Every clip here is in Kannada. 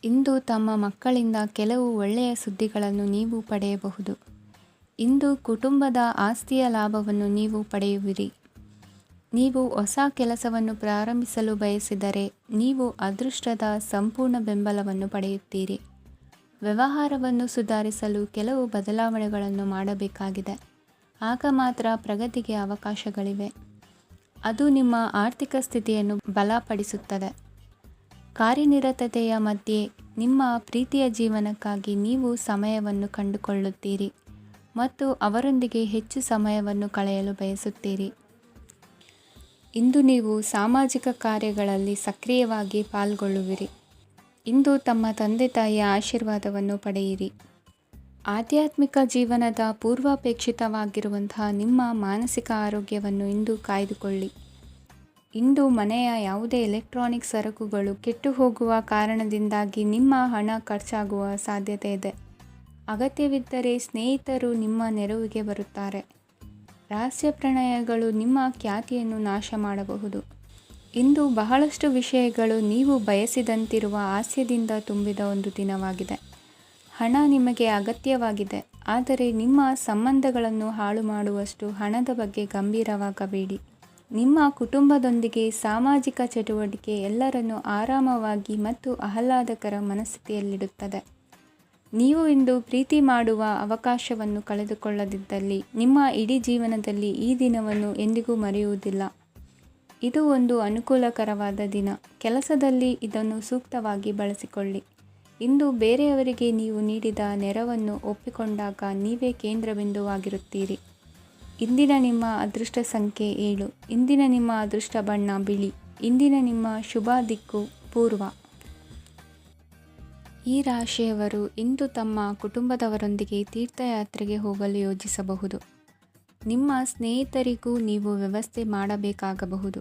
ಇಂದು ತಮ್ಮ ಮಕ್ಕಳಿಂದ ಕೆಲವು ಒಳ್ಳೆಯ ಸುದ್ದಿಗಳನ್ನು ನೀವು ಪಡೆಯಬಹುದು. ಇಂದು ಕುಟುಂಬದ ಆಸ್ತಿಯ ಲಾಭವನ್ನು ನೀವು ಪಡೆಯುವಿರಿ. ನೀವು ಹೊಸ ಕೆಲಸವನ್ನು ಪ್ರಾರಂಭಿಸಲು ಬಯಸಿದರೆ ನೀವು ಅದೃಷ್ಟದ ಸಂಪೂರ್ಣ ಬೆಂಬಲವನ್ನು ಪಡೆಯುತ್ತೀರಿ. ವ್ಯವಹಾರವನ್ನು ಸುಧಾರಿಸಲು ಕೆಲವು ಬದಲಾವಣೆಗಳನ್ನು ಮಾಡಬೇಕಾಗಿದೆ. ಆಗ ಮಾತ್ರ ಪ್ರಗತಿಗೆ ಅವಕಾಶಗಳಿವೆ. ಅದು ನಿಮ್ಮ ಆರ್ಥಿಕ ಸ್ಥಿತಿಯನ್ನು ಬಲಪಡಿಸುತ್ತದೆ. ಕಾರ್ಯನಿರತತೆಯ ಮಧ್ಯೆ ನಿಮ್ಮ ಪ್ರೀತಿಯ ಜೀವನಕ್ಕಾಗಿ ನೀವು ಸಮಯವನ್ನು ಕಂಡುಕೊಳ್ಳುತ್ತೀರಿ ಮತ್ತು ಅವರೊಂದಿಗೆ ಹೆಚ್ಚು ಸಮಯವನ್ನು ಕಳೆಯಲು ಬಯಸುತ್ತೀರಿ. ಇಂದು ನೀವು ಸಾಮಾಜಿಕ ಕಾರ್ಯಗಳಲ್ಲಿ ಸಕ್ರಿಯವಾಗಿ ಪಾಲ್ಗೊಳ್ಳುವಿರಿ. ಇಂದು ತಮ್ಮ ತಂದೆ ತಾಯಿಯ ಆಶೀರ್ವಾದವನ್ನು ಪಡೆಯಿರಿ. ಆಧ್ಯಾತ್ಮಿಕ ಜೀವನದ ಪೂರ್ವಾಪೇಕ್ಷಿತವಾಗಿರುವಂತಹ ನಿಮ್ಮ ಮಾನಸಿಕ ಆರೋಗ್ಯವನ್ನು ಇಂದು ಕಾಯ್ದುಕೊಳ್ಳಿ. ಇಂದು ಮನೆಯ ಯಾವುದೇ ಎಲೆಕ್ಟ್ರಾನಿಕ್ ಸರಕುಗಳು ಕೆಟ್ಟು ಹೋಗುವ ಕಾರಣದಿಂದಾಗಿ ನಿಮ್ಮ ಹಣ ಖರ್ಚಾಗುವ ಸಾಧ್ಯತೆ ಇದೆ. ಅಗತ್ಯವಿದ್ದರೆ ಸ್ನೇಹಿತರು ನಿಮ್ಮ ನೆರವಿಗೆ ಬರುತ್ತಾರೆ. ರಹಸ್ಯ ಪ್ರಣಯಗಳು ನಿಮ್ಮ ಖ್ಯಾತಿಯನ್ನು ನಾಶ ಮಾಡಬಹುದು. ಇಂದು ಬಹಳಷ್ಟು ವಿಷಯಗಳು ನೀವು ಬಯಸಿದಂತಿರುವ ಹಾಸ್ಯದಿಂದ ತುಂಬಿದ ಒಂದು ದಿನವಾಗಿದೆ. ಹಣ ನಿಮಗೆ ಅಗತ್ಯವಾಗಿದೆ, ಆದರೆ ನಿಮ್ಮ ಸಂಬಂಧಗಳನ್ನು ಹಾಳು ಮಾಡುವಷ್ಟು ಹಣದ ಬಗ್ಗೆ ಗಂಭೀರವಾಗಬೇಡಿ. ನಿಮ್ಮ ಕುಟುಂಬದೊಂದಿಗೆ ಸಾಮಾಜಿಕ ಚಟುವಟಿಕೆ ಎಲ್ಲರನ್ನೂ ಆರಾಮವಾಗಿ ಮತ್ತು ಆಹ್ಲಾದಕರ ಮನಸ್ಥಿತಿಯಲ್ಲಿಡುತ್ತದೆ. ನೀವು ಇಂದು ಪ್ರೀತಿ ಮಾಡುವ ಅವಕಾಶವನ್ನು ಕಳೆದುಕೊಳ್ಳದಿದ್ದಲ್ಲಿ ನಿಮ್ಮ ಇಡೀ ಜೀವನದಲ್ಲಿ ಈ ದಿನವನ್ನು ಎಂದಿಗೂ ಮರೆಯುವುದಿಲ್ಲ. ಇದು ಒಂದು ಅನುಕೂಲಕರವಾದ ದಿನ. ಕೆಲಸದಲ್ಲಿ ಇದನ್ನು ಸೂಕ್ತವಾಗಿ ಬಳಸಿಕೊಳ್ಳಿ. ಇಂದು ಬೇರೆಯವರಿಗೆ ನೀವು ನೀಡಿದ ನೆರವನ್ನು ಒಪ್ಪಿಕೊಂಡಾಗ ನೀವೇ ಕೇಂದ್ರಬಿಂದುವಾಗಿರುತ್ತೀರಿ. ಇಂದಿನ ನಿಮ್ಮ ಅದೃಷ್ಟ ಸಂಖ್ಯೆ 7. ಇಂದಿನ ನಿಮ್ಮ ಅದೃಷ್ಟ ಬಣ್ಣ ಬಿಳಿ. ಇಂದಿನ ನಿಮ್ಮ ಶುಭ ದಿಕ್ಕು ಪೂರ್ವ. ಈ ರಾಶಿಯವರು ಇಂದು ತಮ್ಮ ಕುಟುಂಬದವರೊಂದಿಗೆ ತೀರ್ಥಯಾತ್ರೆಗೆ ಹೋಗಲು ಯೋಜಿಸಬಹುದು. ನಿಮ್ಮ ಸ್ನೇಹಿತರಿಗೂ ನೀವು ವ್ಯವಸ್ಥೆ ಮಾಡಬೇಕಾಗಬಹುದು.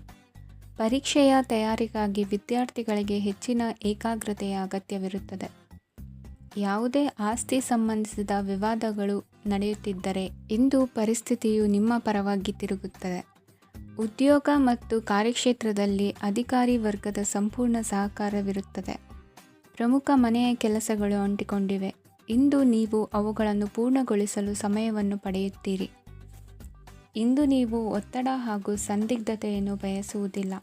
ಪರೀಕ್ಷೆಯ ತಯಾರಿಗಾಗಿ ವಿದ್ಯಾರ್ಥಿಗಳಿಗೆ ಹೆಚ್ಚಿನ ಏಕಾಗ್ರತೆಯ ಅಗತ್ಯವಿರುತ್ತದೆ. ಯಾವುದೇ ಆಸ್ತಿ ಸಂಬಂಧಿಸಿದ ವಿವಾದಗಳು ನಡೆಯುತ್ತಿದ್ದರೆ ಇಂದು ಪರಿಸ್ಥಿತಿಯು ನಿಮ್ಮ ಪರವಾಗಿ ತಿರುಗುತ್ತದೆ. ಉದ್ಯೋಗ ಮತ್ತು ಕಾರ್ಯಕ್ಷೇತ್ರದಲ್ಲಿ ಅಧಿಕಾರಿ ವರ್ಗದ ಸಂಪೂರ್ಣ ಸಹಕಾರವಿರುತ್ತದೆ. ಪ್ರಮುಖ ಮನೆಯ ಕೆಲಸಗಳು ಅಂಟಿಕೊಂಡಿವೆ. ಇಂದು ನೀವು ಅವುಗಳನ್ನು ಪೂರ್ಣಗೊಳಿಸಲು ಸಮಯವನ್ನು ಪಡೆಯುತ್ತೀರಿ. ಇಂದು ನೀವು ಒತ್ತಡ ಹಾಗೂ ಸಂದಿಗ್ಧತೆಯನ್ನು ಬಯಸುವುದಿಲ್ಲ.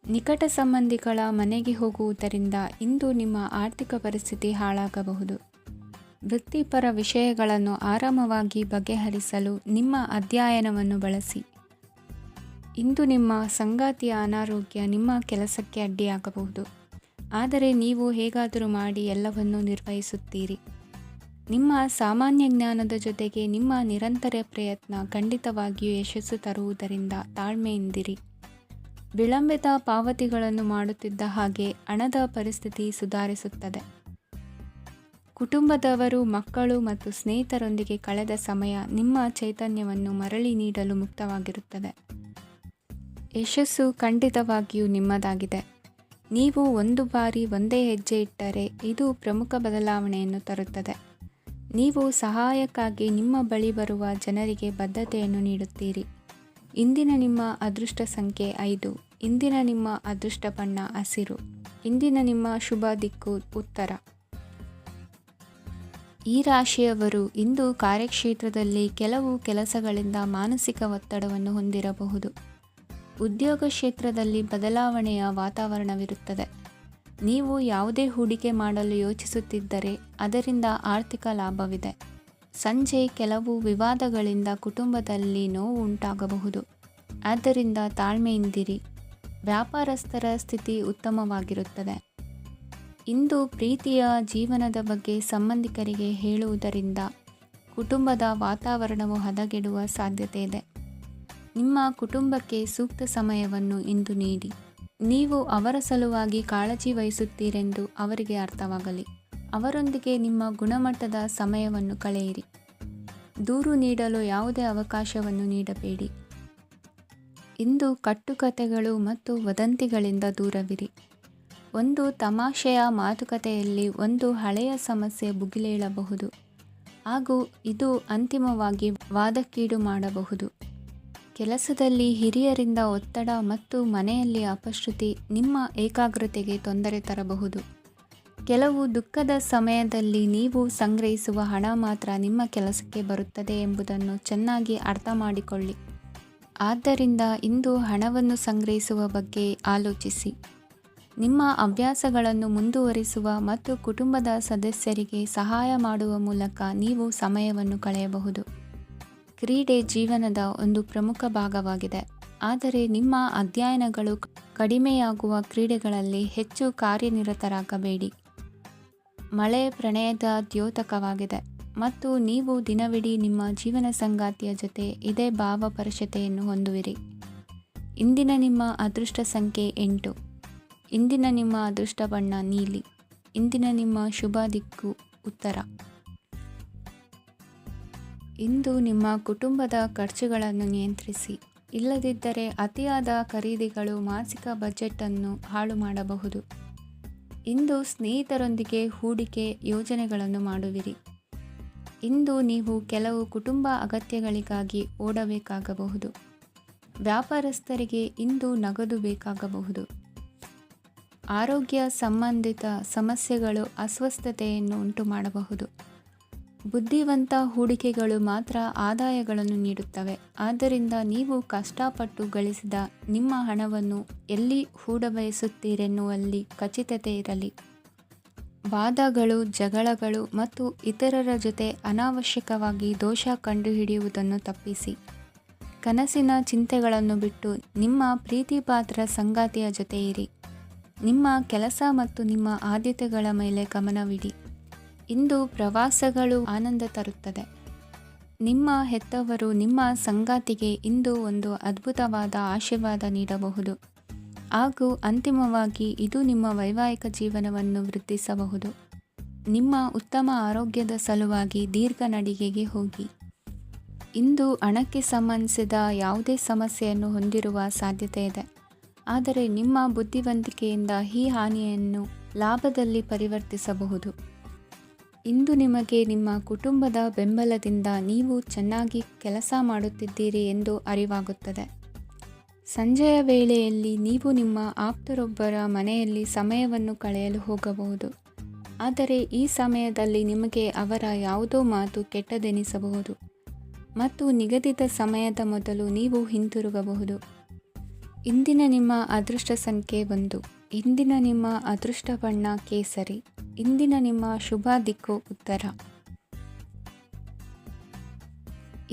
ನಿಕಟ ಸಂಬಂಧಿಗಳ ಮನೆಗೆ ಹೋಗುವುದರಿಂದ ಇಂದು ನಿಮ್ಮ ಆರ್ಥಿಕ ಪರಿಸ್ಥಿತಿ ಹಾಳಾಗಬಹುದು. ವೃತ್ತಿಪರ ವಿಷಯಗಳನ್ನು ಆರಾಮವಾಗಿ ಬಗೆಹರಿಸಲು ನಿಮ್ಮ ಅಧ್ಯಯನವನ್ನು ಬಳಸಿ. ಇಂದು ನಿಮ್ಮ ಸಂಗಾತಿಯ ಅನಾರೋಗ್ಯ ನಿಮ್ಮ ಕೆಲಸಕ್ಕೆ ಅಡ್ಡಿಯಾಗಬಹುದು, ಆದರೆ ನೀವು ಹೇಗಾದರೂ ಮಾಡಿ ಎಲ್ಲವನ್ನೂ ನಿರ್ವಹಿಸುತ್ತೀರಿ. ನಿಮ್ಮ ಸಾಮಾನ್ಯ ಜ್ಞಾನದ ಜೊತೆಗೆ ನಿಮ್ಮ ನಿರಂತರ ಪ್ರಯತ್ನ ಖಂಡಿತವಾಗಿಯೂ ಯಶಸ್ಸು ತರುವುದರಿಂದ ತಾಳ್ಮೆಯಿಂದಿರಿ. ವಿಳಂಬಿತ ಪಾವತಿಗಳನ್ನು ಮಾಡುತ್ತಿದ್ದ ಹಾಗೆ ಹಣದ ಪರಿಸ್ಥಿತಿ ಸುಧಾರಿಸುತ್ತದೆ. ಕುಟುಂಬದವರು, ಮಕ್ಕಳು ಮತ್ತು ಸ್ನೇಹಿತರೊಂದಿಗೆ ಕಳೆದ ಸಮಯ ನಿಮ್ಮ ಚೈತನ್ಯವನ್ನು ಮರಳಿ ನೀಡಲು ಮುಕ್ತವಾಗಿರುತ್ತದೆ. ಯಶಸ್ಸು ಖಂಡಿತವಾಗಿಯೂ ನಿಮ್ಮದಾಗಿದೆ. ನೀವು ಒಂದು ಬಾರಿ ಒಂದೇ ಹೆಜ್ಜೆ ಇಟ್ಟರೆ ಇದು ಪ್ರಮುಖ ಬದಲಾವಣೆಯನ್ನು ತರುತ್ತದೆ. ನೀವು ಸಹಾಯಕ್ಕಾಗಿ ನಿಮ್ಮ ಬಳಿ ಬರುವ ಜನರಿಗೆ ಬದ್ಧತೆಯನ್ನು ನೀಡುತ್ತೀರಿ. ಇಂದಿನ ನಿಮ್ಮ ಅದೃಷ್ಟ ಸಂಖ್ಯೆ 5. ಇಂದಿನ ನಿಮ್ಮ ಅದೃಷ್ಟ ಬಣ್ಣ ಹಸಿರು. ಇಂದಿನ ನಿಮ್ಮ ಶುಭ ದಿಕ್ಕು ಉತ್ತರ. ಈ ರಾಶಿಯವರು ಇಂದು ಕಾರ್ಯಕ್ಷೇತ್ರದಲ್ಲಿ ಕೆಲವು ಕೆಲಸಗಳಿಂದ ಮಾನಸಿಕ ಒತ್ತಡವನ್ನು ಹೊಂದಿರಬಹುದು. ಉದ್ಯೋಗ ಕ್ಷೇತ್ರದಲ್ಲಿ ಬದಲಾವಣೆಯ ವಾತಾವರಣವಿರುತ್ತದೆ. ನೀವು ಯಾವುದೇ ಹೂಡಿಕೆ ಮಾಡಲು ಯೋಚಿಸುತ್ತಿದ್ದರೆ ಅದರಿಂದ ಆರ್ಥಿಕ ಲಾಭವಿದೆ. ಸಂಜೆ ಕೆಲವು ವಿವಾದಗಳಿಂದ ಕುಟುಂಬದಲ್ಲಿ ನೋವು ಉಂಟಾಗಬಹುದು, ಆದ್ದರಿಂದ ತಾಳ್ಮೆಯಿಂದಿರಿ. ವ್ಯಾಪಾರಸ್ಥರ ಸ್ಥಿತಿ ಉತ್ತಮವಾಗಿರುತ್ತದೆ. ಇಂದು ಪ್ರೀತಿಯ ಜೀವನದ ಬಗ್ಗೆ ಸಂಬಂಧಿಕರಿಗೆ ಹೇಳುವುದರಿಂದ ಕುಟುಂಬದ ವಾತಾವರಣವು ಹದಗೆಡುವ ಸಾಧ್ಯತೆ ಇದೆ. ನಿಮ್ಮ ಕುಟುಂಬಕ್ಕೆ ಸೂಕ್ತ ಸಮಯವನ್ನು ಇಂದು ನೀಡಿ. ನೀವು ಅವರ ಸಲುವಾಗಿ ಕಾಳಜಿ ವಹಿಸುತ್ತೀರೆಂದು ಅವರಿಗೆ ಅರ್ಥವಾಗಲಿ. ಅವರೊಂದಿಗೆ ನಿಮ್ಮ ಗುಣಮಟ್ಟದ ಸಮಯವನ್ನು ಕಳೆಯಿರಿ. ದೂರು ನೀಡಲು ಯಾವುದೇ ಅವಕಾಶವನ್ನು ನೀಡಬೇಡಿ. ಇಂದು ಕಟ್ಟುಕತೆಗಳು ಮತ್ತು ವದಂತಿಗಳಿಂದ ದೂರವಿರಿ. ಒಂದು ತಮಾಷೆಯ ಮಾತುಕತೆಯಲ್ಲಿ ಒಂದು ಹಳೆಯ ಸಮಸ್ಯೆ ಭುಗಿಲೇಳಬಹುದು ಹಾಗೂ ಇದು ಅಂತಿಮವಾಗಿ ವಾದಕ್ಕೀಡು ಮಾಡಬಹುದು. ಕೆಲಸದಲ್ಲಿ ಹಿರಿಯರಿಂದ ಒತ್ತಡ ಮತ್ತು ಮನೆಯಲ್ಲಿ ಅಪಶ್ರುತಿ ನಿಮ್ಮ ಏಕಾಗ್ರತೆಗೆ ತೊಂದರೆ ತರಬಹುದು. ಕೆಲವು ದುಃಖದ ಸಮಯದಲ್ಲಿ ನೀವು ಸಂಗ್ರಹಿಸುವ ಹಣ ಮಾತ್ರ ನಿಮ್ಮ ಕೆಲಸಕ್ಕೆ ಬರುತ್ತದೆ ಎಂಬುದನ್ನು ಚೆನ್ನಾಗಿ ಅರ್ಥ ಮಾಡಿಕೊಳ್ಳಿ. ಆದ್ದರಿಂದ ಇಂದು ಹಣವನ್ನು ಸಂಗ್ರಹಿಸುವ ಬಗ್ಗೆ ಆಲೋಚಿಸಿ. ನಿಮ್ಮ ಅಭ್ಯಾಸಗಳನ್ನು ಮುಂದುವರಿಸುವ ಮತ್ತು ಕುಟುಂಬದ ಸದಸ್ಯರಿಗೆ ಸಹಾಯ ಮಾಡುವ ಮೂಲಕ ನೀವು ಸಮಯವನ್ನು ಕಳೆಯಬಹುದು. ಕ್ರೀಡೆ ಜೀವನದ ಒಂದು ಪ್ರಮುಖ ಭಾಗವಾಗಿದೆ, ಆದರೆ ನಿಮ್ಮ ಅಧ್ಯಯನಗಳು ಕಡಿಮೆಯಾಗುವ ಕ್ರೀಡೆಗಳಲ್ಲಿ ಹೆಚ್ಚು ಕಾರ್ಯನಿರತರಾಗಬೇಡಿ. ಮಳೆ ಪ್ರಣಯದ ದ್ಯೋತಕವಾಗಿದೆ ಮತ್ತು ನೀವು ದಿನವಿಡೀ ನಿಮ್ಮ ಜೀವನ ಸಂಗಾತಿಯ ಜೊತೆ ಇದೇ ಭಾವಪರಶತೆಯನ್ನು ಹೊಂದುವಿರಿ. ಇಂದಿನ ನಿಮ್ಮ ಅದೃಷ್ಟ ಸಂಖ್ಯೆ 8. ಇಂದಿನ ನಿಮ್ಮ ಅದೃಷ್ಟ ಬಣ್ಣ ನೀಲಿ. ಇಂದಿನ ನಿಮ್ಮ ಶುಭ ದಿಕ್ಕು ಉತ್ತರ. ಇಂದು ನಿಮ್ಮ ಕುಟುಂಬದ ಖರ್ಚುಗಳನ್ನು ನಿಯಂತ್ರಿಸಿ, ಇಲ್ಲದಿದ್ದರೆ ಅತಿಯಾದ ಖರೀದಿಗಳು ಮಾಸಿಕ ಬಜೆಟನ್ನು ಹಾಳು ಮಾಡಬಹುದು. ಇಂದು ಸ್ನೇಹಿತರೊಂದಿಗೆ ಹೂಡಿಕೆ ಯೋಜನೆಗಳನ್ನು ಮಾಡುವಿರಿ. ಇಂದು ನೀವು ಕೆಲವು ಕುಟುಂಬ ಅಗತ್ಯಗಳಿಗಾಗಿ ಓಡಬೇಕಾಗಬಹುದು. ವ್ಯಾಪಾರಸ್ಥರಿಗೆ ಇಂದು ನಗದು ಬೇಕಾಗಬಹುದು. ಆರೋಗ್ಯ ಸಂಬಂಧಿತ ಸಮಸ್ಯೆಗಳು ಅಸ್ವಸ್ಥತೆಯನ್ನು ಉಂಟುಮಾಡಬಹುದು. ಬುದ್ಧಿವಂತ ಹೂಡಿಕೆಗಳು ಮಾತ್ರ ಆದಾಯಗಳನ್ನು ನೀಡುತ್ತವೆ. ಆದ್ದರಿಂದ ನೀವು ಕಷ್ಟಪಟ್ಟು ಗಳಿಸಿದ ನಿಮ್ಮ ಹಣವನ್ನು ಎಲ್ಲಿ ಹೂಡಬಯಸುತ್ತೀರೆನ್ನುವಲ್ಲಿ ಖಚಿತತೆ ಇರಲಿ. ವಾದಗಳು, ಜಗಳಗಳು ಮತ್ತು ಇತರರ ಜೊತೆ ಅನಾವಶ್ಯಕವಾಗಿ ದೋಷ ಕಂಡುಹಿಡಿಯುವುದನ್ನು ತಪ್ಪಿಸಿ. ಕನಸಿನ ಚಿಂತೆಗಳನ್ನು ಬಿಟ್ಟು ನಿಮ್ಮ ಪ್ರೀತಿಪಾತ್ರ ಸಂಗಾತಿಯ ಜೊತೆ ಇರಿ. ನಿಮ್ಮ ಕೆಲಸ ಮತ್ತು ನಿಮ್ಮ ಆದ್ಯತೆಗಳ ಮೇಲೆ ಗಮನವಿಡಿ. ಇಂದು ಪ್ರವಾಸಗಳು ಆನಂದ ತರುತ್ತದೆ. ನಿಮ್ಮ ಹೆತ್ತವರು ನಿಮ್ಮ ಸಂಗಾತಿಗೆ ಇಂದು ಒಂದು ಅದ್ಭುತವಾದ ಆಶೀರ್ವಾದ ನೀಡಬಹುದು ಹಾಗೂ ಅಂತಿಮವಾಗಿ ಇದು ನಿಮ್ಮ ವೈವಾಹಿಕ ಜೀವನವನ್ನು ವೃದ್ಧಿಸಬಹುದು. ನಿಮ್ಮ ಉತ್ತಮ ಆರೋಗ್ಯದ ಸಲುವಾಗಿ ದೀರ್ಘ ನಡಿಗೆಗೆ ಹೋಗಿ. ಇಂದು ಹಣಕ್ಕೆ ಸಂಬಂಧಿಸಿದ ಯಾವುದೇ ಸಮಸ್ಯೆಯನ್ನು ಹೊಂದಿರುವ ಸಾಧ್ಯತೆ ಇದೆ, ಆದರೆ ನಿಮ್ಮ ಬುದ್ಧಿವಂತಿಕೆಯಿಂದ ಈ ಹಾನಿಯನ್ನು ಲಾಭದಲ್ಲಿ ಪರಿವರ್ತಿಸಬಹುದು. ಇಂದು ನಿಮಗೆ ನಿಮ್ಮ ಕುಟುಂಬದ ಬೆಂಬಲದಿಂದ ನೀವು ಚೆನ್ನಾಗಿ ಕೆಲಸ ಮಾಡುತ್ತಿದ್ದೀರಿ ಎಂದು ಅರಿವಾಗುತ್ತದೆ. ಸಂಜೆಯ ವೇಳೆಯಲ್ಲಿ ನೀವು ನಿಮ್ಮ ಆಪ್ತರೊಬ್ಬರ ಮನೆಯಲ್ಲಿ ಸಮಯವನ್ನು ಕಳೆಯಲು ಹೋಗಬಹುದು, ಆದರೆ ಈ ಸಮಯದಲ್ಲಿ ನಿಮಗೆ ಅವರ ಯಾವುದೋ ಮಾತು ಕೆಟ್ಟದೆನಿಸಬಹುದು ಮತ್ತು ನಿಗದಿತ ಸಮಯದ ಮೊದಲು ನೀವು ಹಿಂತಿರುಗಬಹುದು. ಇಂದಿನ ನಿಮ್ಮ ಅದೃಷ್ಟ ಸಂಖ್ಯೆ 1. ಇಂದಿನ ನಿಮ್ಮ ಅದೃಷ್ಟ ಬಣ್ಣ ಕೇಸರಿ. ಇಂದಿನ ನಿಮ್ಮ ಶುಭ ದಿಕ್ಕು ಉತ್ತರ.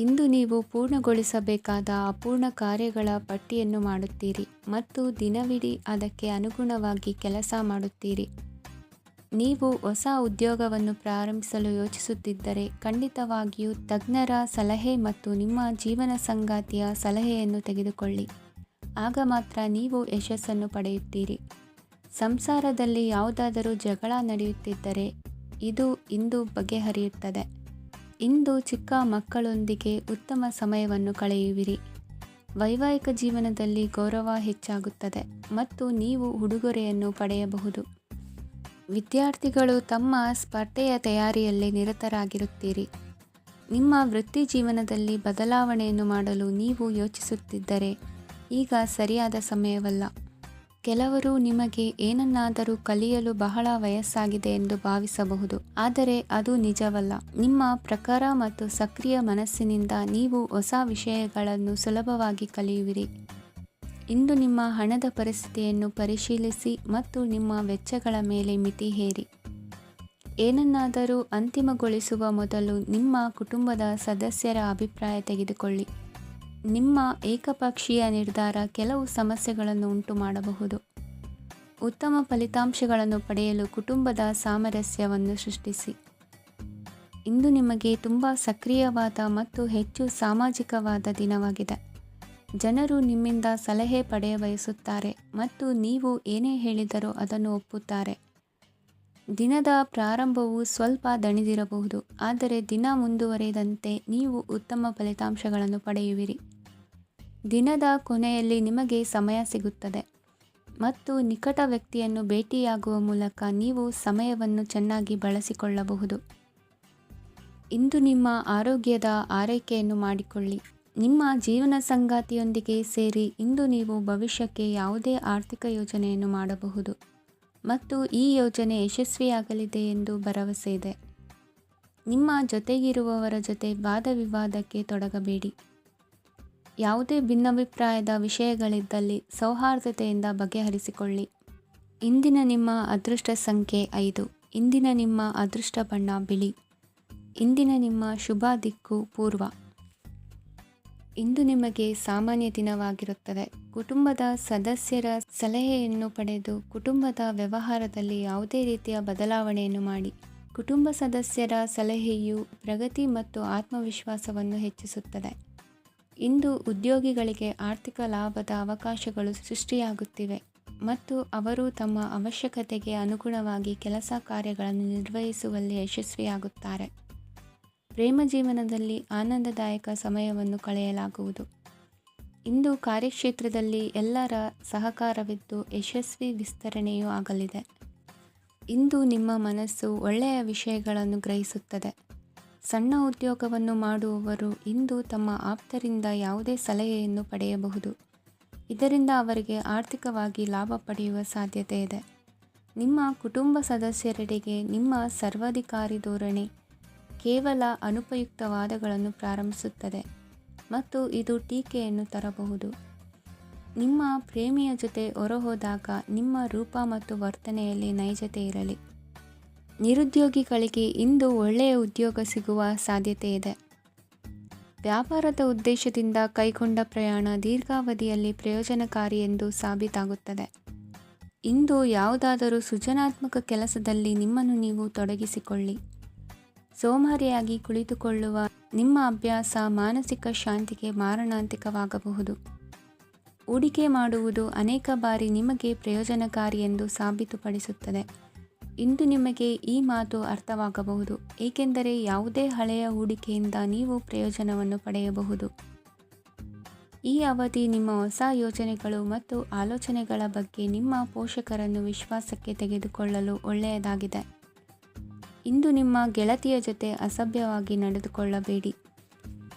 ಇಂದು ನೀವು ಪೂರ್ಣಗೊಳಿಸಬೇಕಾದ ಅಪೂರ್ಣ ಕಾರ್ಯಗಳ ಪಟ್ಟಿಯನ್ನು ಮಾಡುತ್ತೀರಿ ಮತ್ತು ದಿನವಿಡೀ ಅದಕ್ಕೆ ಅನುಗುಣವಾಗಿ ಕೆಲಸ ಮಾಡುತ್ತೀರಿ. ನೀವು ಹೊಸ ಉದ್ಯೋಗವನ್ನು ಪ್ರಾರಂಭಿಸಲು ಯೋಚಿಸುತ್ತಿದ್ದರೆ ಖಂಡಿತವಾಗಿಯೂ ತಜ್ಞರ ಸಲಹೆ ಮತ್ತು ನಿಮ್ಮ ಜೀವನ ಸಂಗಾತಿಯ ಸಲಹೆಯನ್ನು ತೆಗೆದುಕೊಳ್ಳಿ. ಆಗ ಮಾತ್ರ ನೀವು ಯಶಸ್ಸನ್ನು ಪಡೆಯುತ್ತೀರಿ. ಸಂಸಾರದಲ್ಲಿ ಯಾವುದಾದರೂ ಜಗಳ ನಡೆಯುತ್ತಿದ್ದರೆ ಇದು ಇಂದು ಬಗೆಹರಿಯುತ್ತದೆ. ಇಂದು ಚಿಕ್ಕ ಮಕ್ಕಳೊಂದಿಗೆ ಉತ್ತಮ ಸಮಯವನ್ನು ಕಳೆಯುವಿರಿ. ವೈವಾಹಿಕ ಜೀವನದಲ್ಲಿ ಗೌರವ ಹೆಚ್ಚಾಗುತ್ತದೆ ಮತ್ತು ನೀವು ಉಡುಗೊರೆಯನ್ನು ಪಡೆಯಬಹುದು. ವಿದ್ಯಾರ್ಥಿಗಳು ತಮ್ಮ ಸ್ಪರ್ಧೆಯ ತಯಾರಿಯಲ್ಲಿ ನಿರತರಾಗಿರುತ್ತೀರಿ. ನಿಮ್ಮ ವೃತ್ತಿ ಜೀವನದಲ್ಲಿ ಬದಲಾವಣೆಯನ್ನು ಮಾಡಲು ನೀವು ಯೋಚಿಸುತ್ತಿದ್ದರೆ ಈಗ ಸರಿಯಾದ ಸಮಯವಲ್ಲ. ಕೆಲವರು ನಿಮಗೆ ಏನನ್ನಾದರೂ ಕಲಿಯಲು ಬಹಳ ವಯಸ್ಸಾಗಿದೆ ಎಂದು ಭಾವಿಸಬಹುದು, ಆದರೆ ಅದು ನಿಜವಲ್ಲ. ನಿಮ್ಮ ಪ್ರಖರ ಮತ್ತು ಸಕ್ರಿಯ ಮನಸ್ಸಿನಿಂದ ನೀವು ಹೊಸ ವಿಷಯಗಳನ್ನು ಸುಲಭವಾಗಿ ಕಲಿಯುವಿರಿ. ಇಂದು ನಿಮ್ಮ ಹಣದ ಪರಿಸ್ಥಿತಿಯನ್ನು ಪರಿಶೀಲಿಸಿ ಮತ್ತು ನಿಮ್ಮ ವೆಚ್ಚಗಳ ಮೇಲೆ ಮಿತಿ ಹೇರಿ. ಏನನ್ನಾದರೂ ಅಂತಿಮಗೊಳಿಸುವ ಮೊದಲು ನಿಮ್ಮ ಕುಟುಂಬದ ಸದಸ್ಯರ ಅಭಿಪ್ರಾಯ ತೆಗೆದುಕೊಳ್ಳಿ. ನಿಮ್ಮ ಏಕಪಕ್ಷೀಯ ನಿರ್ಧಾರ ಕೆಲವು ಸಮಸ್ಯೆಗಳನ್ನು ಉಂಟು ಮಾಡಬಹುದು. ಉತ್ತಮ ಫಲಿತಾಂಶಗಳನ್ನು ಪಡೆಯಲು ಕುಟುಂಬದ ಸಾಮರಸ್ಯವನ್ನು ಸೃಷ್ಟಿಸಿ. ಇಂದು ನಿಮಗೆ ತುಂಬ ಸಕ್ರಿಯವಾದ ಮತ್ತು ಹೆಚ್ಚು ಸಾಮಾಜಿಕವಾದ ದಿನವಾಗಿದೆ. ಜನರು ನಿಮ್ಮಿಂದ ಸಲಹೆ ಪಡೆಯಬಯಸುತ್ತಾರೆ ಮತ್ತು ನೀವು ಏನೇ ಹೇಳಿದರೂ ಅದನ್ನು ಒಪ್ಪುತ್ತಾರೆ. ದಿನದ ಪ್ರಾರಂಭವು ಸ್ವಲ್ಪ ದಣಿದಿರಬಹುದು, ಆದರೆ ದಿನ ಮುಂದುವರಿದಂತೆ ನೀವು ಉತ್ತಮ ಫಲಿತಾಂಶಗಳನ್ನು ಪಡೆಯುವಿರಿ. ದಿನದ ಕೊನೆಯಲ್ಲಿ ನಿಮಗೆ ಸಮಯ ಸಿಗುತ್ತದೆ ಮತ್ತು ನಿಕಟ ವ್ಯಕ್ತಿಯನ್ನು ಭೇಟಿಯಾಗುವ ಮೂಲಕ ನೀವು ಸಮಯವನ್ನು ಚೆನ್ನಾಗಿ ಬಳಸಿಕೊಳ್ಳಬಹುದು. ಇಂದು ನಿಮ್ಮ ಆರೋಗ್ಯದ ಆರೈಕೆಯನ್ನು ಮಾಡಿಕೊಳ್ಳಿ. ನಿಮ್ಮ ಜೀವನ ಸಂಗಾತಿಯೊಂದಿಗೆ ಸೇರಿ ಇಂದು ನೀವು ಭವಿಷ್ಯಕ್ಕೆ ಯಾವುದೇ ಆರ್ಥಿಕ ಯೋಜನೆಯನ್ನು ಮಾಡಬಹುದು. ಮತ್ತು ಈ ಯೋಜನೆ ಯಶಸ್ವಿಯಾಗಲಿದೆ ಎಂದು ಭರವಸೆ ಇದೆ. ನಿಮ್ಮ ಜೊತೆಗಿರುವವರ ಜೊತೆ ವಾದ ವಿವಾದಕ್ಕೆ ತೊಡಗಬೇಡಿ. ಯಾವುದೇ ಭಿನ್ನಾಭಿಪ್ರಾಯದ ವಿಷಯಗಳಿದ್ದಲ್ಲಿ ಸೌಹಾರ್ದತೆಯಿಂದ ಬಗೆಹರಿಸಿಕೊಳ್ಳಿ. ಇಂದಿನ ನಿಮ್ಮ ಅದೃಷ್ಟ ಸಂಖ್ಯೆ 5. ಇಂದಿನ ನಿಮ್ಮ ಅದೃಷ್ಟ ಬಣ್ಣ ಬಿಳಿ. ಇಂದಿನ ನಿಮ್ಮ ಶುಭ ದಿಕ್ಕು ಪೂರ್ವ. ಇಂದು ನಿಮಗೆ ಸಾಮಾನ್ಯ ದಿನವಾಗಿರುತ್ತದೆ. ಕುಟುಂಬದ ಸದಸ್ಯರ ಸಲಹೆಯನ್ನು ಪಡೆದು ಕುಟುಂಬದ ವ್ಯವಹಾರದಲ್ಲಿ ಯಾವುದೇ ರೀತಿಯ ಬದಲಾವಣೆಯನ್ನು ಮಾಡಿ. ಕುಟುಂಬ ಸದಸ್ಯರ ಸಲಹೆಯು ಪ್ರಗತಿ ಮತ್ತು ಆತ್ಮವಿಶ್ವಾಸವನ್ನು ಹೆಚ್ಚಿಸುತ್ತದೆ. ಇಂದು ಉದ್ಯೋಗಿಗಳಿಗೆ ಆರ್ಥಿಕ ಲಾಭದ ಅವಕಾಶಗಳು ಸೃಷ್ಟಿಯಾಗುತ್ತಿವೆ ಮತ್ತು ಅವರು ತಮ್ಮ ಅವಶ್ಯಕತೆಗೆ ಅನುಗುಣವಾಗಿ ಕೆಲಸ ಕಾರ್ಯಗಳನ್ನು ನಿರ್ವಹಿಸುವಲ್ಲಿ ಯಶಸ್ವಿಯಾಗುತ್ತಾರೆ. ಪ್ರೇಮ ಜೀವನದಲ್ಲಿ ಆನಂದದಾಯಕ ಸಮಯವನ್ನು ಕಳೆಯಲಾಗುವುದು. ಇಂದು ಕಾರ್ಯಕ್ಷೇತ್ರದಲ್ಲಿ ಎಲ್ಲರ ಸಹಕಾರವಿದ್ದು ಯಶಸ್ವಿ ವಿಸ್ತರಣೆಯೂ ಆಗಲಿದೆ. ಇಂದು ನಿಮ್ಮ ಮನಸ್ಸು ಒಳ್ಳೆಯ ವಿಷಯಗಳನ್ನು ಗ್ರಹಿಸುತ್ತದೆ. ಸಣ್ಣ ಉದ್ಯೋಗವನ್ನು ಮಾಡುವವರು ಇಂದು ತಮ್ಮ ಆಪ್ತರಿಂದ ಯಾವುದೇ ಸಲಹೆಯನ್ನು ಪಡೆಯಬಹುದು. ಇದರಿಂದ ಅವರಿಗೆ ಆರ್ಥಿಕವಾಗಿ ಲಾಭ ಪಡೆಯುವ ಸಾಧ್ಯತೆ ಇದೆ. ನಿಮ್ಮ ಕುಟುಂಬ ಸದಸ್ಯರೆಡೆಗೆ ನಿಮ್ಮ ಸರ್ವಾಧಿಕಾರಿ ಧೋರಣೆ ಕೇವಲ ಅನುಪಯುಕ್ತ ವಾದಗಳನ್ನು ಪ್ರಾರಂಭಿಸುತ್ತದೆ ಮತ್ತು ಇದು ಟೀಕೆಯನ್ನು ತರಬಹುದು. ನಿಮ್ಮ ಪ್ರೇಮಿಯ ಜೊತೆ ಹೊರಹೋದಾಗ ನಿಮ್ಮ ರೂಪ ಮತ್ತು ವರ್ತನೆಯಲ್ಲಿ ನೈಜತೆ ಇರಲಿ. ನಿರುದ್ಯೋಗಿಗಳಿಗೆ ಇಂದು ಒಳ್ಳೆಯ ಉದ್ಯೋಗ ಸಿಗುವ ಸಾಧ್ಯತೆ ಇದೆ. ವ್ಯಾಪಾರದ ಉದ್ದೇಶದಿಂದ ಕೈಗೊಂಡ ಪ್ರಯಾಣ ದೀರ್ಘಾವಧಿಯಲ್ಲಿ ಪ್ರಯೋಜನಕಾರಿ ಎಂದು ಸಾಬೀತಾಗುತ್ತದೆ. ಇಂದು ಯಾವುದಾದರೂ ಸೃಜನಾತ್ಮಕ ಕೆಲಸದಲ್ಲಿ ನಿಮ್ಮನ್ನು ನೀವು ತೊಡಗಿಸಿಕೊಳ್ಳಿ. ಸೋಮಾರಿಯಾಗಿ ಕುಳಿತುಕೊಳ್ಳುವ ನಿಮ್ಮ ಅಭ್ಯಾಸ ಮಾನಸಿಕ ಶಾಂತಿಗೆ ಮಾರಣಾಂತಿಕವಾಗಬಹುದು. ಹೂಡಿಕೆ ಮಾಡುವುದು ಅನೇಕ ಬಾರಿ ನಿಮಗೆ ಪ್ರಯೋಜನಕಾರಿ ಎಂದು ಸಾಬೀತುಪಡಿಸುತ್ತದೆ. ಇಂದು ನಿಮಗೆ ಈ ಮಾತು ಅರ್ಥವಾಗಬಹುದು, ಏಕೆಂದರೆ ಯಾವುದೇ ಹಳೆಯ ಹೂಡಿಕೆಯಿಂದ ನೀವು ಪ್ರಯೋಜನವನ್ನು ಪಡೆಯಬಹುದು. ಈ ಅವಧಿ ನಿಮ್ಮ ಹೊಸ ಯೋಜನೆಗಳು ಮತ್ತು ಆಲೋಚನೆಗಳ ಬಗ್ಗೆ ನಿಮ್ಮ ಪೋಷಕರನ್ನು ವಿಶ್ವಾಸಕ್ಕೆ ತೆಗೆದುಕೊಳ್ಳಲು ಒಳ್ಳೆಯದಾಗಿದೆ. ಇಂದು ನಿಮ್ಮ ಗೆಳತಿಯ ಜೊತೆ ಅಸಭ್ಯವಾಗಿ ನಡೆದುಕೊಳ್ಳಬೇಡಿ.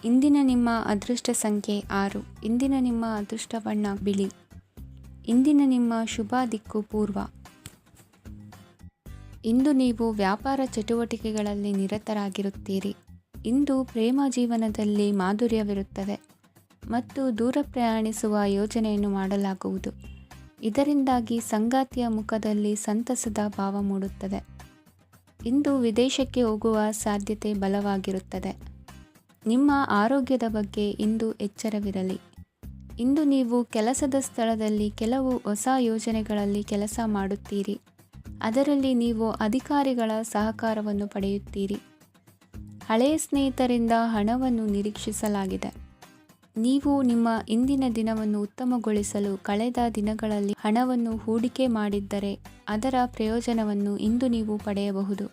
ಇಂದಿನ ನಿಮ್ಮ ಅದೃಷ್ಟ ಸಂಖ್ಯೆ 6. ಇಂದಿನ ನಿಮ್ಮ ಅದೃಷ್ಟ ಬಣ್ಣ ಬಿಳಿ. ಇಂದಿನ ನಿಮ್ಮ ಶುಭ ದಿಕ್ಕು ಪೂರ್ವ. ಇಂದು ನೀವು ವ್ಯಾಪಾರ ಚಟುವಟಿಕೆಗಳಲ್ಲಿ ನಿರತರಾಗಿರುತ್ತೀರಿ. ಇಂದು ಪ್ರೇಮ ಜೀವನದಲ್ಲಿ ಮಾಧುರ್ಯವಿರುತ್ತದೆ ಮತ್ತು ದೂರ ಪ್ರಯಾಣಿಸುವ ಯೋಜನೆಯನ್ನು ಮಾಡಲಾಗುವುದು. ಇದರಿಂದಾಗಿ ಸಂಗಾತಿಯ ಮುಖದಲ್ಲಿ ಸಂತಸದ ಭಾವ ಮೂಡುತ್ತದೆ. ಇಂದು ವಿದೇಶಕ್ಕೆ ಹೋಗುವ ಸಾಧ್ಯತೆ ಬಲವಾಗಿರುತ್ತದೆ. ನಿಮ್ಮ ಆರೋಗ್ಯದ ಬಗ್ಗೆ ಇಂದು ಎಚ್ಚರವಿರಲಿ. ಇಂದು ನೀವು ಕೆಲಸದ ಸ್ಥಳದಲ್ಲಿ ಕೆಲವು ಹೊಸ ಯೋಜನೆಗಳಲ್ಲಿ ಕೆಲಸ ಮಾಡುತ್ತೀರಿ. ಅದರಲ್ಲಿ ನೀವು ಅಧಿಕಾರಿಗಳ ಸಹಕಾರವನ್ನು ಪಡೆಯುತ್ತೀರಿ. ಹಳೆಯ ಸ್ನೇಹಿತರಿಂದ ಹಣವನ್ನು ನಿರೀಕ್ಷಿಸಲಾಗಿದೆ. ನೀವು ನಿಮ್ಮ ಇಂದಿನ ದಿನವನ್ನು ಉತ್ತಮಗೊಳಿಸಲು ಕಳೆದ ದಿನಗಳಲ್ಲಿ ಹಣವನ್ನು ಹೂಡಿಕೆ ಮಾಡಿದ್ದರೆ ಅದರ ಪ್ರಯೋಜನವನ್ನು ಇಂದು ನೀವು ಪಡೆಯಬಹುದು.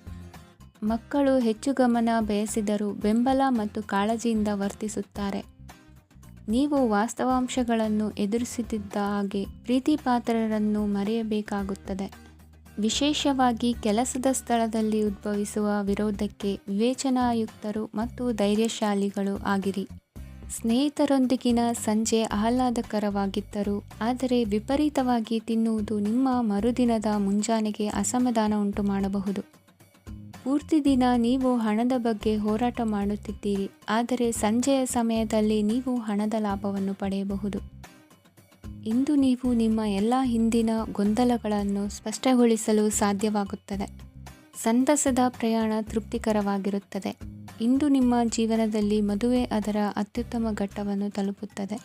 ಮಕ್ಕಳು ಹೆಚ್ಚು ಗಮನ ಬಯಸಿದರೂ ಬೆಂಬಲ ಮತ್ತು ಕಾಳಜಿಯಿಂದ ವರ್ತಿಸುತ್ತಾರೆ. ನೀವು ವಾಸ್ತವಾಂಶಗಳನ್ನು ಎದುರಿಸುತ್ತಿದ್ದ ಹಾಗೆ ಪ್ರೀತಿಪಾತ್ರರನ್ನು ಮರೆಯಬೇಕಾಗುತ್ತದೆ. ವಿಶೇಷವಾಗಿ ಕೆಲಸದ ಸ್ಥಳದಲ್ಲಿ ಉದ್ಭವಿಸುವ ವಿರೋಧಕ್ಕೆ ವಿವೇಚನಾಯುಕ್ತರು ಮತ್ತು ಧೈರ್ಯಶಾಲಿಗಳು ಆಗಿರಿ. ಸ್ನೇಹಿತರೊಂದಿಗಿನ ಸಂಜೆ ಆಹ್ಲಾದಕರವಾಗಿದ್ದರೂ ಆದರೆ ವಿಪರೀತವಾಗಿ ತಿನ್ನುವುದು ನಿಮ್ಮ ಮರುದಿನದ ಮುಂಜಾನೆಗೆ ಅಸಮಾಧಾನ ಉಂಟು ಮಾಡಬಹುದು. ಪೂರ್ತಿ ದಿನ ನೀವು ಹಣದ ಬಗ್ಗೆ ಹೋರಾಟ ಮಾಡುತ್ತಿದ್ದೀರಿ, ಆದರೆ ಸಂಜೆಯ ಸಮಯದಲ್ಲಿ ನೀವು ಹಣದ ಲಾಭವನ್ನು ಪಡೆಯಬಹುದು. ಇಂದು ನೀವು ನಿಮ್ಮ ಎಲ್ಲ ಹಿಂದಿನ ಗೊಂದಲಗಳನ್ನು ಸ್ಪಷ್ಟಗೊಳಿಸಲು ಸಾಧ್ಯವಾಗುತ್ತದೆ. ಸಂತಸದ ಪ್ರಯಾಣ ತೃಪ್ತಿಕರವಾಗಿರುತ್ತದೆ. ಇಂದು ನಿಮ್ಮ ಜೀವನದಲ್ಲಿ ಮದುವೆ ಅದರ ಅತ್ಯುತ್ತಮ ಘಟ್ಟವನ್ನು ತಲುಪುತ್ತದೆ.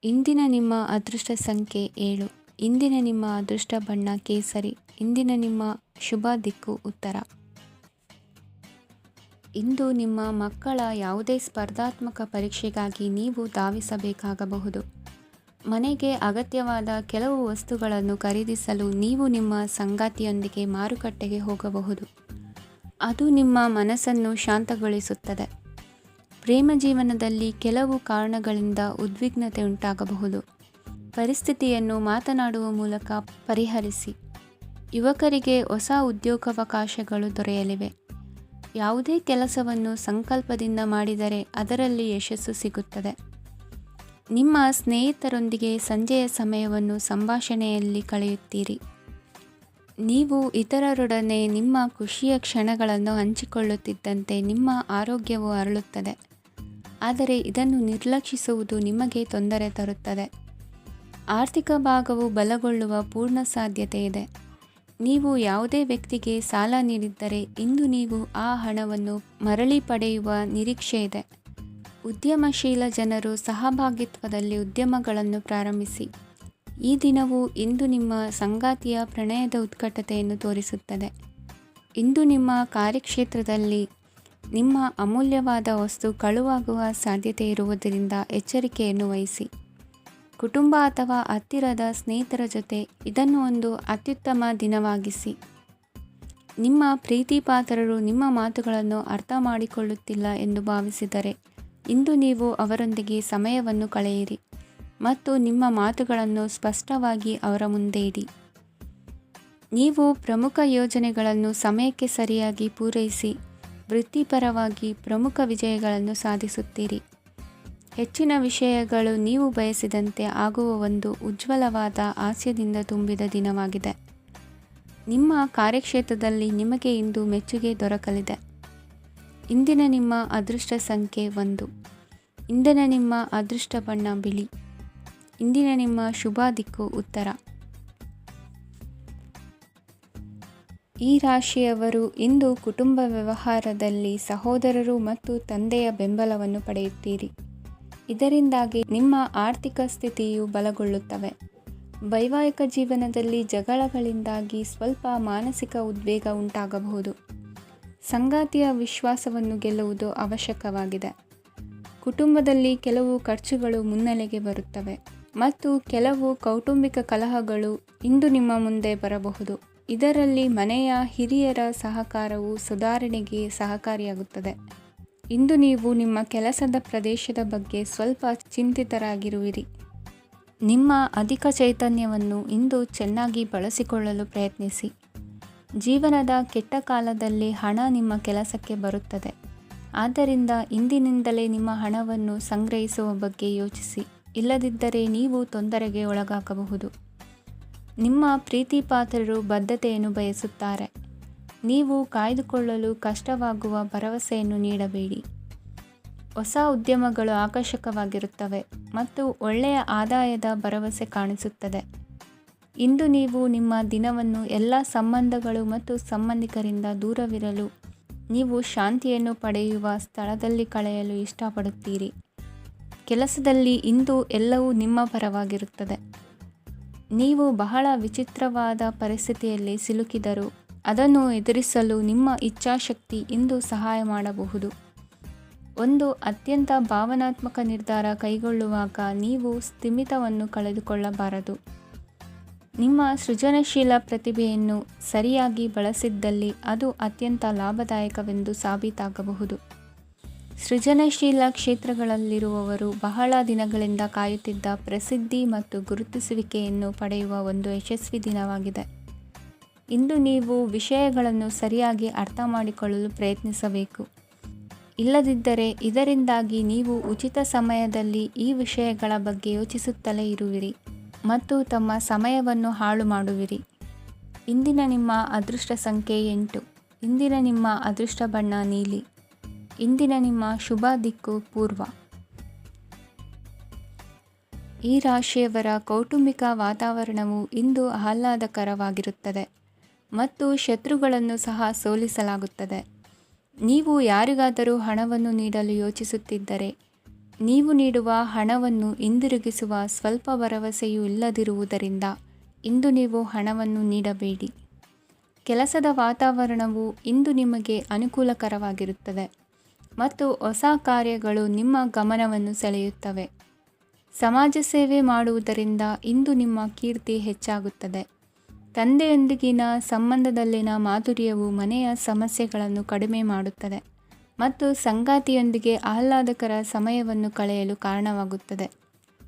ಇಂದಿನ ನಿಮ್ಮ ಅದೃಷ್ಟ ಸಂಖ್ಯೆ 7. ಇಂದಿನ ನಿಮ್ಮ ಅದೃಷ್ಟ ಬಣ್ಣ ಕೇಸರಿ. ಇಂದಿನ ನಿಮ್ಮ ಶುಭ ದಿಕ್ಕು ಉತ್ತರ. ಇಂದು ನಿಮ್ಮ ಮಕ್ಕಳ ಯಾವುದೇ ಸ್ಪರ್ಧಾತ್ಮಕ ಪರೀಕ್ಷೆಗಾಗಿ ನೀವು ಧಾವಿಸಬೇಕಾಗಬಹುದು. ಮನೆಗೆ ಅಗತ್ಯವಾದ ಕೆಲವು ವಸ್ತುಗಳನ್ನು ಖರೀದಿಸಲು ನೀವು ನಿಮ್ಮ ಸಂಗಾತಿಯೊಂದಿಗೆ ಮಾರುಕಟ್ಟೆಗೆ ಹೋಗಬಹುದು. ಅದು ನಿಮ್ಮ ಮನಸ್ಸನ್ನು ಶಾಂತಗೊಳಿಸುತ್ತದೆ. ಪ್ರೇಮ ಜೀವನದಲ್ಲಿ ಕೆಲವು ಕಾರಣಗಳಿಂದ ಉದ್ವಿಗ್ನತೆ ಉಂಟಾಗಬಹುದು. ಪರಿಸ್ಥಿತಿಯನ್ನು ಮಾತನಾಡುವ ಮೂಲಕ ಪರಿಹರಿಸಿ. ಯುವಕರಿಗೆ ಹೊಸ ಉದ್ಯೋಗಾವಕಾಶಗಳು ದೊರೆಯಲಿವೆ. ಯಾವುದೇ ಕೆಲಸವನ್ನು ಸಂಕಲ್ಪದಿಂದ ಮಾಡಿದರೆ ಅದರಲ್ಲಿ ಯಶಸ್ಸು ಸಿಗುತ್ತದೆ. ನಿಮ್ಮ ಸ್ನೇಹಿತರೊಂದಿಗೆ ಸಂಜೆಯ ಸಮಯವನ್ನು ಸಂಭಾಷಣೆಯಲ್ಲಿ ಕಳೆಯುತ್ತೀರಿ. ನೀವು ಇತರರೊಡನೆ ನಿಮ್ಮ ಖುಷಿಯ ಕ್ಷಣಗಳನ್ನು ಹಂಚಿಕೊಳ್ಳುತ್ತಿದ್ದಂತೆ ನಿಮ್ಮ ಆರೋಗ್ಯವು ಅರಳುತ್ತದೆ. ಆದರೆ ಇದನ್ನು ನಿರ್ಲಕ್ಷಿಸುವುದು ನಿಮಗೆ ತೊಂದರೆ ತರುತ್ತದೆ. ಆರ್ಥಿಕ ಭಾಗವು ಬಲಗೊಳ್ಳುವ ಪೂರ್ಣ ಸಾಧ್ಯತೆ ಇದೆ. ನೀವು ಯಾವುದೇ ವ್ಯಕ್ತಿಗೆ ಸಾಲ ನೀಡಿದ್ದರೆ ಇಂದು ನೀವು ಆ ಹಣವನ್ನು ಮರಳಿ ಪಡೆಯುವ ನಿರೀಕ್ಷೆ ಇದೆ. ಉದ್ಯಮಶೀಲ ಜನರು ಸಹಭಾಗಿತ್ವದಲ್ಲಿ ಉದ್ಯಮಗಳನ್ನು ಪ್ರಾರಂಭಿಸಿ. ಈ ದಿನವು ಇಂದು ನಿಮ್ಮ ಸಂಗಾತಿಯ ಪ್ರಣಯದ ಉತ್ಕಟತೆಯನ್ನು ತೋರಿಸುತ್ತದೆ. ಇಂದು ನಿಮ್ಮ ಕಾರ್ಯಕ್ಷೇತ್ರದಲ್ಲಿ ನಿಮ್ಮ ಅಮೂಲ್ಯವಾದ ವಸ್ತು ಕಳುವಾಗುವ ಸಾಧ್ಯತೆ ಇರುವುದರಿಂದ ಎಚ್ಚರಿಕೆಯನ್ನು ವಹಿಸಿ. ಕುಟುಂಬ ಅಥವಾ ಹತ್ತಿರದ ಸ್ನೇಹಿತರ ಜೊತೆ ಇದನ್ನು ಒಂದು ಅತ್ಯುತ್ತಮ ದಿನವಾಗಿಸಿ. ನಿಮ್ಮ ಪ್ರೀತಿಪಾತ್ರರು ನಿಮ್ಮ ಮಾತುಗಳನ್ನು ಅರ್ಥ ಮಾಡಿಕೊಳ್ಳುತ್ತಿಲ್ಲ ಎಂದು ಭಾವಿಸಿದರೆ ಇಂದು ನೀವು ಅವರೊಂದಿಗೆ ಸಮಯವನ್ನು ಕಳೆಯಿರಿ ಮತ್ತು ನಿಮ್ಮ ಮಾತುಗಳನ್ನು ಸ್ಪಷ್ಟವಾಗಿ ಅವರ ಮುಂದೆ ಇಡಿ. ನೀವು ಪ್ರಮುಖ ಯೋಜನೆಗಳನ್ನು ಸಮಯಕ್ಕೆ ಸರಿಯಾಗಿ ಪೂರೈಸಿ ವೃತ್ತಿಪರವಾಗಿ ಪ್ರಮುಖ ವಿಜಯಗಳನ್ನು ಸಾಧಿಸುತ್ತೀರಿ. ಹೆಚ್ಚಿನ ವಿಷಯಗಳು ನೀವು ಬಯಸಿದಂತೆ ಆಗುವ ಒಂದು ಉಜ್ವಲವಾದ ಹಾಸ್ಯದಿಂದ ತುಂಬಿದ ದಿನವಾಗಿದೆ. ನಿಮ್ಮ ಕಾರ್ಯಕ್ಷೇತ್ರದಲ್ಲಿ ನಿಮಗೆ ಇಂದು ಮೆಚ್ಚುಗೆ ದೊರಕಲಿದೆ. ಇಂದಿನ ನಿಮ್ಮ ಅದೃಷ್ಟ ಸಂಖ್ಯೆ 1. ಇಂದಿನ ನಿಮ್ಮ ಅದೃಷ್ಟ ಬಣ್ಣ ಬಿಳಿ. ಇಂದಿನ ನಿಮ್ಮ ಶುಭ ದಿಕ್ಕು ಉತ್ತರ. ಈ ರಾಶಿಯವರು ಇಂದು ಕುಟುಂಬ ವ್ಯವಹಾರದಲ್ಲಿ ಸಹೋದರರು ಮತ್ತು ತಂದೆಯ ಬೆಂಬಲವನ್ನು ಪಡೆಯುತ್ತೀರಿ. ಇದರಿಂದಾಗಿ ನಿಮ್ಮ ಆರ್ಥಿಕ ಸ್ಥಿತಿಯು ಬಲಗೊಳ್ಳುತ್ತವೆ. ವೈವಾಹಿಕ ಜೀವನದಲ್ಲಿ ಜಗಳಗಳಿಂದಾಗಿ ಸ್ವಲ್ಪ ಮಾನಸಿಕ ಉದ್ವೇಗ ಉಂಟಾಗಬಹುದು. ಸಂಗಾತಿಯ ವಿಶ್ವಾಸವನ್ನು ಗೆಲ್ಲುವುದು ಅವಶ್ಯಕವಾಗಿದೆ. ಕುಟುಂಬದಲ್ಲಿ ಕೆಲವು ಖರ್ಚುಗಳು ಮುನ್ನೆಲೆಗೆ ಬರುತ್ತವೆ ಮತ್ತು ಕೆಲವು ಕೌಟುಂಬಿಕ ಕಲಹಗಳು ಇಂದು ನಿಮ್ಮ ಮುಂದೆ ಬರಬಹುದು. ಇದರಲ್ಲಿ ಮನೆಯ ಹಿರಿಯರ ಸಹಕಾರವು ಸುಧಾರಣೆಗೆ ಸಹಕಾರಿಯಾಗುತ್ತದೆ. ಇಂದು ನೀವು ನಿಮ್ಮ ಕೆಲಸದ ಪ್ರದೇಶದ ಬಗ್ಗೆ ಸ್ವಲ್ಪ ಚಿಂತಿತರಾಗಿರುವಿರಿ. ನಿಮ್ಮ ಅಧಿಕ ಚೈತನ್ಯವನ್ನು ಇಂದು ಚೆನ್ನಾಗಿ ಬಳಸಿಕೊಳ್ಳಲು ಪ್ರಯತ್ನಿಸಿ. ಜೀವನದ ಕೆಟ್ಟ ಕಾಲದಲ್ಲಿ ಹಣ ನಿಮ್ಮ ಕೆಲಸಕ್ಕೆ ಬರುತ್ತದೆ. ಆದ್ದರಿಂದ ಇಂದಿನಿಂದಲೇ ನಿಮ್ಮ ಹಣವನ್ನು ಸಂಗ್ರಹಿಸುವ ಬಗ್ಗೆ ಯೋಚಿಸಿ. ಇಲ್ಲದಿದ್ದರೆ ನೀವು ತೊಂದರೆಗೆ ಒಳಗಾಗಬಹುದು. ನಿಮ್ಮ ಪ್ರೀತಿಪಾತ್ರರು ಬದ್ಧತೆಯನ್ನು ಬಯಸುತ್ತಾರೆ. ನೀವು ಕಾಯ್ದುಕೊಳ್ಳಲು ಕಷ್ಟವಾಗುವ ಭರವಸೆಯನ್ನು ನೀಡಬೇಡಿ. ಹೊಸ ಉದ್ಯಮಗಳು ಆಕರ್ಷಕವಾಗಿರುತ್ತವೆ ಮತ್ತು ಒಳ್ಳೆಯ ಆದಾಯದ ಭರವಸೆ ಕಾಣಿಸುತ್ತದೆ. ಇಂದು ನೀವು ನಿಮ್ಮ ದಿನವನ್ನು ಎಲ್ಲ ಸಂಬಂಧಗಳು ಮತ್ತು ಸಂಬಂಧಿಕರಿಂದ ದೂರವಿರಲು ನೀವು ಶಾಂತಿಯನ್ನು ಪಡೆಯುವ ಸ್ಥಳದಲ್ಲಿ ಕಳೆಯಲು ಇಷ್ಟಪಡುತ್ತೀರಿ. ಕೆಲಸದಲ್ಲಿ ಇಂದು ಎಲ್ಲವೂ ನಿಮ್ಮ ಪರವಾಗಿರುತ್ತದೆ. ನೀವು ಬಹಳ ವಿಚಿತ್ರವಾದ ಪರಿಸ್ಥಿತಿಯಲ್ಲಿ ಸಿಲುಕಿದರೂ ಅದನ್ನು ಎದುರಿಸಲು ನಿಮ್ಮ ಇಚ್ಛಾಶಕ್ತಿ ಇಂದು ಸಹಾಯ ಮಾಡಬಹುದು. ಒಂದು ಅತ್ಯಂತ ಭಾವನಾತ್ಮಕ ನಿರ್ಧಾರ ಕೈಗೊಳ್ಳುವಾಗ ನೀವು ಸ್ಥಿಮಿತವನ್ನು ಕಳೆದುಕೊಳ್ಳಬಾರದು. ನಿಮ್ಮ ಸೃಜನಶೀಲ ಪ್ರತಿಭೆಯನ್ನು ಸರಿಯಾಗಿ ಬಳಸಿದ್ದಲ್ಲಿ ಅದು ಅತ್ಯಂತ ಲಾಭದಾಯಕವೆಂದು ಸಾಬೀತಾಗಬಹುದು. ಸೃಜನಶೀಲ ಕ್ಷೇತ್ರಗಳಲ್ಲಿರುವವರು ಬಹಳ ದಿನಗಳಿಂದ ಕಾಯುತ್ತಿದ್ದ ಪ್ರಸಿದ್ಧಿ ಮತ್ತು ಗುರುತಿಸುವಿಕೆಯನ್ನು ಪಡೆಯುವ ಒಂದು ಯಶಸ್ವಿ ದಿನವಾಗಿದೆ. ಇಂದು ನೀವು ವಿಷಯಗಳನ್ನು ಸರಿಯಾಗಿ ಅರ್ಥ ಮಾಡಿಕೊಳ್ಳಲು ಪ್ರಯತ್ನಿಸಬೇಕು. ಇಲ್ಲದಿದ್ದರೆ ಇದರಿಂದಾಗಿ ನೀವು ಉಚಿತ ಸಮಯದಲ್ಲಿ ಈ ವಿಷಯಗಳ ಬಗ್ಗೆ ಯೋಚಿಸುತ್ತಲೇ ಇರುವಿರಿ ಮತ್ತು ತಮ್ಮ ಸಮಯವನ್ನು ಹಾಳು ಮಾಡುವಿರಿ. ಇಂದಿನ ನಿಮ್ಮ ಅದೃಷ್ಟ ಸಂಖ್ಯೆ 8. ಇಂದಿನ ನಿಮ್ಮ ಅದೃಷ್ಟ ಬಣ್ಣ ನೀಲಿ. ಇಂದಿನ ನಿಮ್ಮ ಶುಭ ದಿಕ್ಕು ಪೂರ್ವ. ಈ ರಾಶಿಯವರ ಕೌಟುಂಬಿಕ ವಾತಾವರಣವು ಇಂದು ಆಹ್ಲಾದಕರವಾಗಿರುತ್ತದೆ ಮತ್ತು ಶತ್ರುಗಳನ್ನು ಸಹ ಸೋಲಿಸಲಾಗುತ್ತದೆ. ನೀವು ಯಾರಿಗಾದರೂ ಹಣವನ್ನು ನೀಡಲು ಯೋಚಿಸುತ್ತಿದ್ದರೆ ನೀವು ನೀಡುವ ಹಣವನ್ನು ಹಿಂದಿರುಗಿಸುವ ಸ್ವಲ್ಪ ಭರವಸೆಯೂ ಇಲ್ಲದಿರುವುದರಿಂದ ಇಂದು ನೀವು ಹಣವನ್ನು ನೀಡಬೇಡಿ. ಕೆಲಸದ ವಾತಾವರಣವು ಇಂದು ನಿಮಗೆ ಅನುಕೂಲಕರವಾಗಿರುತ್ತದೆ ಮತ್ತು ಹೊಸ ಕಾರ್ಯಗಳು ನಿಮ್ಮ ಗಮನವನ್ನು ಸೆಳೆಯುತ್ತವೆ. ಸಮಾಜ ಸೇವೆ ಮಾಡುವುದರಿಂದ ಇಂದು ನಿಮ್ಮ ಕೀರ್ತಿ ಹೆಚ್ಚಾಗುತ್ತದೆ. ತಂದೆಯೊಂದಿಗಿನ ಸಂಬಂಧದಲ್ಲಿನ ಮಾಧುರ್ಯವು ಮನೆಯ ಸಮಸ್ಯೆಗಳನ್ನು ಕಡಿಮೆ ಮಾಡುತ್ತದೆ ಮತ್ತು ಸಂಗಾತಿಯೊಂದಿಗೆ ಆಹ್ಲಾದಕರ ಸಮಯವನ್ನು ಕಳೆಯಲು ಕಾರಣವಾಗುತ್ತದೆ.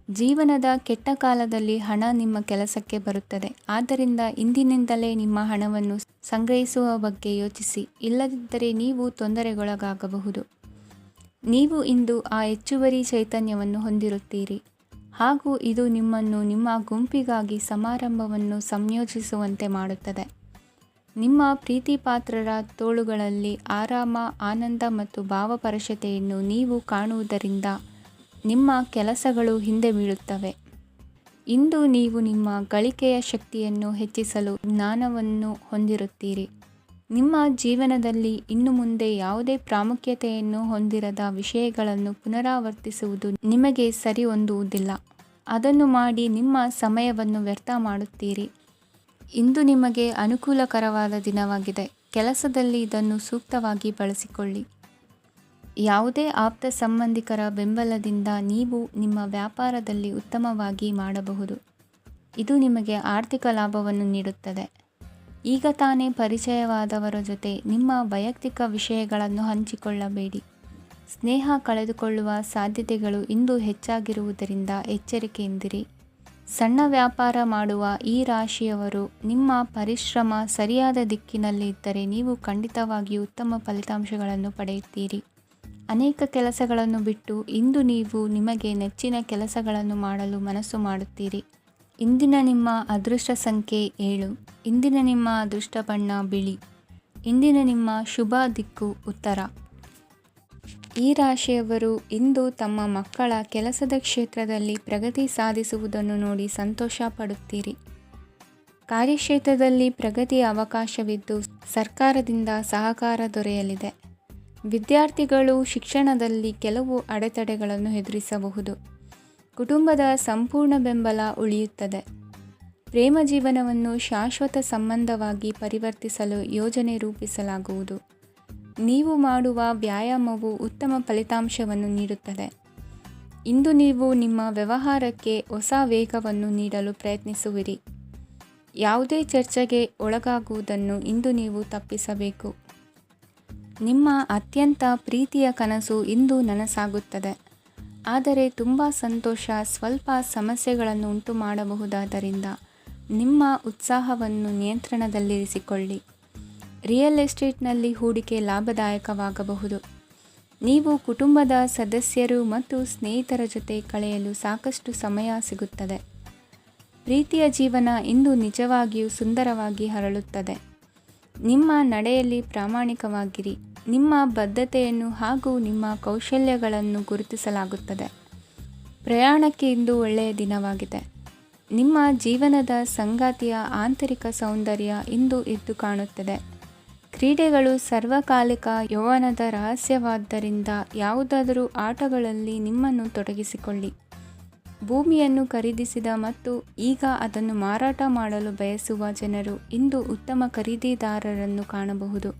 ಜೀವನದ ಕೆಟ್ಟ ಕಾಲದಲ್ಲಿ ಹಣ ನಿಮ್ಮ ಕೆಲಸಕ್ಕೆ ಬರುತ್ತದೆ. ಆದ್ದರಿಂದ ಇಂದಿನಿಂದಲೇ ನಿಮ್ಮ ಹಣವನ್ನು ಸಂಗ್ರಹಿಸುವ ಬಗ್ಗೆ ಯೋಚಿಸಿ. ಇಲ್ಲದಿದ್ದರೆ ನೀವು ತೊಂದರೆಗೊಳಗಾಗಬಹುದು. ನೀವು ಇಂದು ಆ ಹೆಚ್ಚುವರಿ ಚೈತನ್ಯವನ್ನು ಹೊಂದಿರುತ್ತೀರಿ ಹಾಗೂ ಇದು ನಿಮ್ಮನ್ನು ನಿಮ್ಮ ಗುಂಪಿಗಾಗಿ ಸಮಾರಂಭವನ್ನು ಸಂಯೋಜಿಸುವಂತೆ ಮಾಡುತ್ತದೆ. ನಿಮ್ಮ ಪ್ರೀತಿಪಾತ್ರರ ತೋಳುಗಳಲ್ಲಿ ಆರಾಮ, ಆನಂದ ಮತ್ತು ಭಾವಪರವಶತೆಯನ್ನು ನೀವು ಕಾಣುವುದರಿಂದ ನಿಮ್ಮ ಕೆಲಸಗಳು ಹಿಂದೆ ಬೀಳುತ್ತವೆ. ಇಂದು ನೀವು ನಿಮ್ಮ ಗಳಿಕೆಯ ಶಕ್ತಿಯನ್ನು ಹೆಚ್ಚಿಸಲು ಜ್ಞಾನವನ್ನು ಹೊಂದಿರುತ್ತೀರಿ. ನಿಮ್ಮ ಜೀವನದಲ್ಲಿ ಇನ್ನು ಮುಂದೆ ಯಾವುದೇ ಪ್ರಾಮುಖ್ಯತೆಯನ್ನು ಹೊಂದಿರದ ವಿಷಯಗಳನ್ನು ಪುನರಾವರ್ತಿಸುವುದು ನಿಮಗೆ ಸರಿ ಹೊಂದುವುದಿಲ್ಲ. ಅದನ್ನು ಮಾಡಿ ನಿಮ್ಮ ಸಮಯವನ್ನು ವ್ಯರ್ಥ ಮಾಡುತ್ತೀರಿ. ಇಂದು ನಿಮಗೆ ಅನುಕೂಲಕರವಾದ ದಿನವಾಗಿದೆ. ಕೆಲಸದಲ್ಲಿ ಇದನ್ನು ಸೂಕ್ತವಾಗಿ ಬಳಸಿಕೊಳ್ಳಿ. ಯಾವುದೇ ಆಪ್ತ ಸಂಬಂಧಿಕರ ಬೆಂಬಲದಿಂದ ನೀವು ನಿಮ್ಮ ವ್ಯಾಪಾರದಲ್ಲಿ ಉತ್ತಮವಾಗಿ ಮಾಡಬಹುದು. ಇದು ನಿಮಗೆ ಆರ್ಥಿಕ ಲಾಭವನ್ನು ನೀಡುತ್ತದೆ. ಈಗ ತಾನೇ ಪರಿಚಯವಾದವರ ಜೊತೆ ನಿಮ್ಮ ವೈಯಕ್ತಿಕ ವಿಷಯಗಳನ್ನು ಹಂಚಿಕೊಳ್ಳಬೇಡಿ. ಸ್ನೇಹ ಕಳೆದುಕೊಳ್ಳುವ ಸಾಧ್ಯತೆಗಳು ಇಂದು ಹೆಚ್ಚಾಗಿರುವುದರಿಂದ ಎಚ್ಚರಿಕೆಯಿಂದಿರಿ. ಸಣ್ಣ ವ್ಯಾಪಾರ ಮಾಡುವ ಈ ರಾಶಿಯವರು, ನಿಮ್ಮ ಪರಿಶ್ರಮ ಸರಿಯಾದ ದಿಕ್ಕಿನಲ್ಲಿ ಇದ್ದರೆ ನೀವು ಖಂಡಿತವಾಗಿಯೂ ಉತ್ತಮ ಫಲಿತಾಂಶಗಳನ್ನು ಪಡೆಯುತ್ತೀರಿ. ಅನೇಕ ಕೆಲಸಗಳನ್ನು ಬಿಟ್ಟು ಇಂದು ನೀವು ನಿಮಗೆ ನೆಚ್ಚಿನ ಕೆಲಸಗಳನ್ನು ಮಾಡಲು ಮನಸ್ಸು ಮಾಡುತ್ತೀರಿ. ಇಂದಿನ ನಿಮ್ಮ ಅದೃಷ್ಟ ಸಂಖ್ಯೆ 7. ಇಂದಿನ ನಿಮ್ಮ ಅದೃಷ್ಟ ಬಣ್ಣ ಬಿಳಿ. ಇಂದಿನ ನಿಮ್ಮ ಶುಭ ದಿಕ್ಕು ಉತ್ತರ. ಈ ರಾಶಿಯವರು ಇಂದು ತಮ್ಮ ಮಕ್ಕಳ ಕೆಲಸದ ಕ್ಷೇತ್ರದಲ್ಲಿ ಪ್ರಗತಿ ಸಾಧಿಸುವುದನ್ನು ನೋಡಿ ಸಂತೋಷ ಪಡುತ್ತೀರಿ. ಕಾರ್ಯಕ್ಷೇತ್ರದಲ್ಲಿ ಪ್ರಗತಿಯ ಅವಕಾಶವಿದ್ದು ಸರ್ಕಾರದಿಂದ ಸಹಕಾರ ದೊರೆಯಲಿದೆ. ವಿದ್ಯಾರ್ಥಿಗಳು ಶಿಕ್ಷಣದಲ್ಲಿ ಕೆಲವು ಅಡೆತಡೆಗಳನ್ನು ಎದುರಿಸಬಹುದು. ಕುಟುಂಬದ ಸಂಪೂರ್ಣ ಬೆಂಬಲ ಉಳಿಯುತ್ತದೆ. ಪ್ರೇಮ ಜೀವನವನ್ನು ಶಾಶ್ವತ ಸಂಬಂಧವಾಗಿ ಪರಿವರ್ತಿಸಲು ಯೋಜನೆ ರೂಪಿಸಲಾಗುವುದು. ನೀವು ಮಾಡುವ ವ್ಯಾಯಾಮವು ಉತ್ತಮ ಫಲಿತಾಂಶವನ್ನು ನೀಡುತ್ತದೆ. ಇಂದು ನೀವು ನಿಮ್ಮ ವ್ಯವಹಾರಕ್ಕೆ ಹೊಸ ವೇಗವನ್ನು ನೀಡಲು ಪ್ರಯತ್ನಿಸುವಿರಿ. ಯಾವುದೇ ಚರ್ಚೆಗೆ ಒಳಗಾಗುವುದನ್ನು ಇಂದು ನೀವು ತಪ್ಪಿಸಬೇಕು. ನಿಮ್ಮ ಅತ್ಯಂತ ಪ್ರೀತಿಯ ಕನಸು ಇಂದು ನನಸಾಗುತ್ತದೆ. ಆದರೆ ತುಂಬ ಸಂತೋಷ ಸ್ವಲ್ಪ ಸಮಸ್ಯೆಗಳನ್ನು ಉಂಟು ಮಾಡಬಹುದಾದ್ದರಿಂದ ನಿಮ್ಮ ಉತ್ಸಾಹವನ್ನು ನಿಯಂತ್ರಣದಲ್ಲಿರಿಸಿಕೊಳ್ಳಿ. ರಿಯಲ್ ಎಸ್ಟೇಟ್ನಲ್ಲಿ ಹೂಡಿಕೆ ಲಾಭದಾಯಕವಾಗಬಹುದು. ನೀವು ಕುಟುಂಬದ ಸದಸ್ಯರು ಮತ್ತು ಸ್ನೇಹಿತರ ಜೊತೆ ಕಳೆಯಲು ಸಾಕಷ್ಟು ಸಮಯ ಸಿಗುತ್ತದೆ. ಪ್ರೀತಿಯ ಜೀವನ ಇಂದು ನಿಜವಾಗಿಯೂ ಸುಂದರವಾಗಿ ಹರಳುತ್ತದೆ. ನಿಮ್ಮ ನಡೆಯಲ್ಲಿ ಪ್ರಾಮಾಣಿಕವಾಗಿರಿ. ನಿಮ್ಮ ಬದ್ಧತೆಯನ್ನು ಹಾಗೂ ನಿಮ್ಮ ಕೌಶಲ್ಯಗಳನ್ನು ಗುರುತಿಸಲಾಗುತ್ತದೆ. ಪ್ರಯಾಣಕ್ಕೆ ಇಂದು ಒಳ್ಳೆಯ ದಿನವಾಗಿದೆ. ನಿಮ್ಮ ಜೀವನದ ಸಂಗಾತಿಯ ಆಂತರಿಕ ಸೌಂದರ್ಯ ಇಂದು ಎದ್ದು ಕಾಣುತ್ತದೆ. ಕ್ರೀಡೆಗಳು ಸರ್ವಕಾಲಿಕ ಯೌವನದ ರಹಸ್ಯವಾದ್ದರಿಂದ ಯಾವುದಾದರೂ ಆಟಗಳಲ್ಲಿ ನಿಮ್ಮನ್ನು ತೊಡಗಿಸಿಕೊಳ್ಳಿ. ಭೂಮಿಯನ್ನು ಖರೀದಿಸಿದ ಮತ್ತು ಈಗ ಅದನ್ನು ಮಾರಾಟ ಮಾಡಲು ಬಯಸುವ ಜನರು ಇಂದು ಉತ್ತಮ ಖರೀದಿದಾರರನ್ನು ಕಾಣಬಹುದು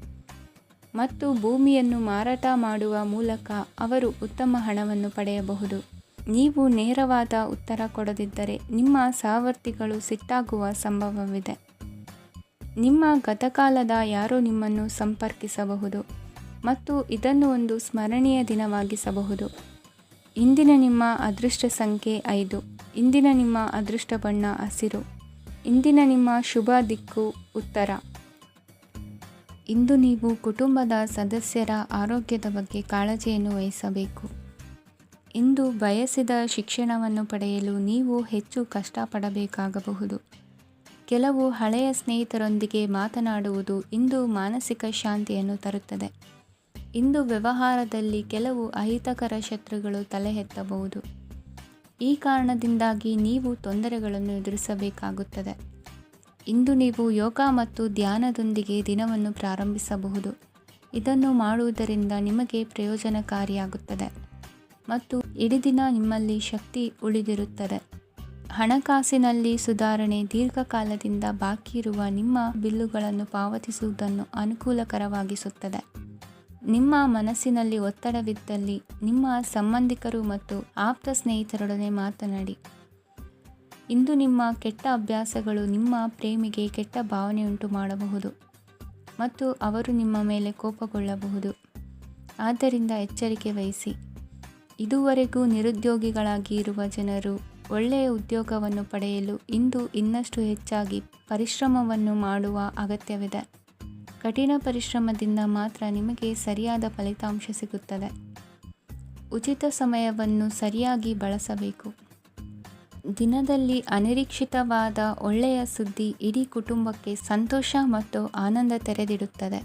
ಮತ್ತು ಭೂಮಿಯನ್ನು ಮಾರಾಟ ಮಾಡುವ ಮೂಲಕ ಅವರು ಉತ್ತಮ ಹಣವನ್ನು ಪಡೆಯಬಹುದು. ನೀವು ನೇರವಾದ ಉತ್ತರ ಕೊಡದಿದ್ದರೆ ನಿಮ್ಮ ಸಹವರ್ತಿಗಳು ಸಿಟ್ಟಾಗುವ ಸಂಭವವಿದೆ. ನಿಮ್ಮ ಗತಕಾಲದ ಯಾರೋ ನಿಮ್ಮನ್ನು ಸಂಪರ್ಕಿಸಬಹುದು ಮತ್ತು ಇದನ್ನು ಒಂದು ಸ್ಮರಣೀಯ ದಿನವಾಗಿಸಬಹುದು. ಇಂದಿನ ನಿಮ್ಮ ಅದೃಷ್ಟ ಸಂಖ್ಯೆ 5. ಇಂದಿನ ನಿಮ್ಮ ಅದೃಷ್ಟ ಬಣ್ಣ ಹಸಿರು. ಇಂದಿನ ನಿಮ್ಮ ಶುಭ ದಿಕ್ಕು ಉತ್ತರ. ಇಂದು ನೀವು ಕುಟುಂಬದ ಸದಸ್ಯರ ಆರೋಗ್ಯದ ಬಗ್ಗೆ ಕಾಳಜಿಯನ್ನು ವಹಿಸಬೇಕು. ಇಂದು ಬಯಸಿದ ಶಿಕ್ಷಣವನ್ನು ಪಡೆಯಲು ನೀವು ಹೆಚ್ಚು ಕಷ್ಟಪಡಬೇಕಾಗಬಹುದು. ಕೆಲವು ಹಳೆಯ ಸ್ನೇಹಿತರೊಂದಿಗೆ ಮಾತನಾಡುವುದು ಇಂದು ಮಾನಸಿಕ ಶಾಂತಿಯನ್ನು ತರುತ್ತದೆ. ಇಂದು ವ್ಯವಹಾರದಲ್ಲಿ ಕೆಲವು ಅಹಿತಕರ ಶತ್ರುಗಳು ತಲೆ ಎತ್ತಬಹುದು. ಈ ಕಾರಣದಿಂದಾಗಿ ನೀವು ತೊಂದರೆಗಳನ್ನು ಎದುರಿಸಬೇಕಾಗುತ್ತದೆ. ಇಂದು ನೀವು ಯೋಗ ಮತ್ತು ಧ್ಯಾನದೊಂದಿಗೆ ದಿನವನ್ನು ಪ್ರಾರಂಭಿಸಬಹುದು. ಇದನ್ನು ಮಾಡುವುದರಿಂದ ನಿಮಗೆ ಪ್ರಯೋಜನಕಾರಿಯಾಗುತ್ತದೆ ಮತ್ತು ಇಡೀ ದಿನ ನಿಮ್ಮಲ್ಲಿ ಶಕ್ತಿ ಉಳಿದಿರುತ್ತದೆ. ಹಣಕಾಸಿನಲ್ಲಿ ಸುಧಾರಣೆ. ದೀರ್ಘಕಾಲದಿಂದ ಬಾಕಿ ಇರುವ ನಿಮ್ಮ ಬಿಲ್ಲುಗಳನ್ನು ಪಾವತಿಸುವುದನ್ನು ಅನುಕೂಲಕರವಾಗಿಸುತ್ತದೆ. ನಿಮ್ಮ ಮನಸ್ಸಿನಲ್ಲಿ ಒತ್ತಡವಿದ್ದಲ್ಲಿ ನಿಮ್ಮ ಸಂಬಂಧಿಕರು ಮತ್ತು ಆಪ್ತ ಸ್ನೇಹಿತರೊಡನೆ ಮಾತನಾಡಿ. ಇಂದು ನಿಮ್ಮ ಕೆಟ್ಟ ಅಭ್ಯಾಸಗಳು ನಿಮ್ಮ ಪ್ರೇಮಿಗೆ ಕೆಟ್ಟ ಭಾವನೆಯುಂಟು ಮಾಡಬಹುದು ಮತ್ತು ಅವರು ನಿಮ್ಮ ಮೇಲೆ ಕೋಪಗೊಳ್ಳಬಹುದು. ಆದ್ದರಿಂದ ಎಚ್ಚರಿಕೆ ವಹಿಸಿ. ಇದುವರೆಗೂ ನಿರುದ್ಯೋಗಿಗಳಾಗಿ ಇರುವ ಜನರು ಒಳ್ಳೆಯ ಉದ್ಯೋಗವನ್ನು ಪಡೆಯಲು ಇಂದು ಇನ್ನಷ್ಟು ಹೆಚ್ಚಾಗಿ ಪರಿಶ್ರಮವನ್ನು ಮಾಡುವ ಅಗತ್ಯವಿದೆ. ಕಠಿಣ ಪರಿಶ್ರಮದಿಂದ ಮಾತ್ರ ನಿಮಗೆ ಸರಿಯಾದ ಫಲಿತಾಂಶ ಸಿಗುತ್ತದೆ. ಉಚಿತ ಸಮಯವನ್ನು ಸರಿಯಾಗಿ ಬಳಸಬೇಕು. ದಿನದಲ್ಲಿ ಅನಿರೀಕ್ಷಿತವಾದ ಒಳ್ಳೆಯ ಸುದ್ದಿ ಇಡೀ ಕುಟುಂಬಕ್ಕೆ ಸಂತೋಷ ಮತ್ತು ಆನಂದ ತೆರೆದಿಡುತ್ತದೆ.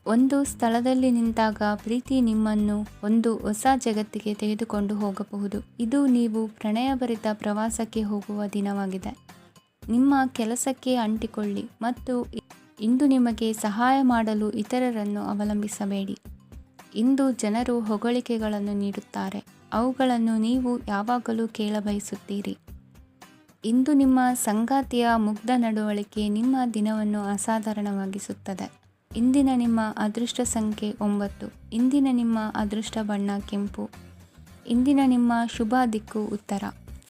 ಒಂದು ಸ್ಥಳದಲ್ಲಿ ನಿಂತಾಗ ಪ್ರೀತಿ ನಿಮ್ಮನ್ನು ಒಂದು ಹೊಸ ಜಗತ್ತಿಗೆ ತೆಗೆದುಕೊಂಡು ಹೋಗಬಹುದು. ಇದು ನೀವು ಪ್ರಣಯಭರಿತ ಪ್ರವಾಸಕ್ಕೆ ಹೋಗುವ ದಿನವಾಗಿದೆ. ನಿಮ್ಮ ಕೆಲಸಕ್ಕೆ ಅಂಟಿಕೊಳ್ಳಿ ಮತ್ತು ಇಂದು ನಿಮಗೆ ಸಹಾಯ ಮಾಡಲು ಇತರರನ್ನು ಅವಲಂಬಿಸಬೇಡಿ. ಇಂದು ಜನರು ಹೊಗಳಿಕೆಗಳನ್ನು ನೀಡುತ್ತಾರೆ, ಅವುಗಳನ್ನು ನೀವು ಯಾವಾಗಲೂ ಕೇಳಬಯಸುತ್ತೀರಿ. ಇಂದು ನಿಮ್ಮ ಸಂಗಾತಿಯ ಮುಗ್ಧ ನಡವಳಿಕೆ ನಿಮ್ಮ ದಿನವನ್ನು ಅಸಾಧಾರಣವಾಗಿಸುತ್ತದೆ. ಇಂದಿನ ನಿಮ್ಮ ಅದೃಷ್ಟ ಸಂಖ್ಯೆ 9. ಇಂದಿನ ನಿಮ್ಮ ಅದೃಷ್ಟ ಬಣ್ಣ ಕೆಂಪು. ಇಂದಿನ ನಿಮ್ಮ ಶುಭ ದಿಕ್ಕು ಉತ್ತರ.